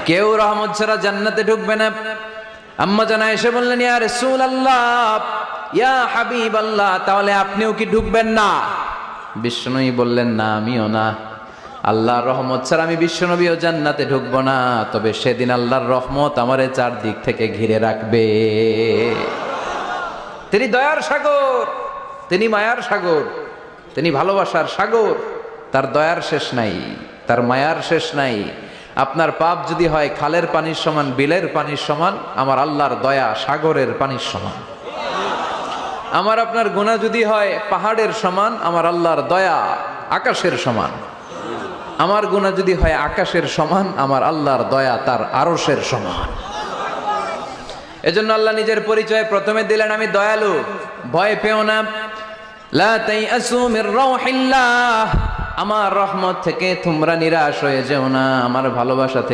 কেউ রহমত ছাড়া জান্নাতে ঢুকবে না। আম্মা জানা এসে বললেন, ইয়া রাসূলুল্লাহ, ইয়া হাবিবাল্লাহ, তাহলে আপনিও কি ঢুকবেন না? বিশ্বনবী বললেন, না, আমিও না। আল্লাহর রহমত ছাড়া আমি বিশ্বনবীও জান্নাতে ঢুকবো না, তবে সেদিন আল্লাহর রহমত আমারে চারদিক থেকে ঘিরে রাখবে। তিনি দয়ার সাগর, তিনি মায়ার সাগর, তিনি ভালোবাসার সাগর। তার দয়ার শেষ নাই, তার মায়ার শেষ নাই। আপনার পাপ যদি হয় খালের পানির সমান, বিলের পানির সমান, আমার আল্লাহর দয়া সাগরের পানির সমান। আমার আপনার গুনাহ যদি হয় পাহাড়ের সমান, আমার আল্লাহর দয়া আকাশের সমান। আমার গুনাহ যদি হয় আকাশের সমান, আমার আল্লাহর দয়া তার আরশের সমান। এজন্য আল্লাহ নিজের পরিচয় প্রথমে দিলেন, আমি দয়ালু, ভয় পেও না। লা তাইআসু মির রাউহিল্লাহ, আমার রহমত থেকে তোমরা নিরাশ হয়ে যেও না, আমার ভালোবাসা থেকে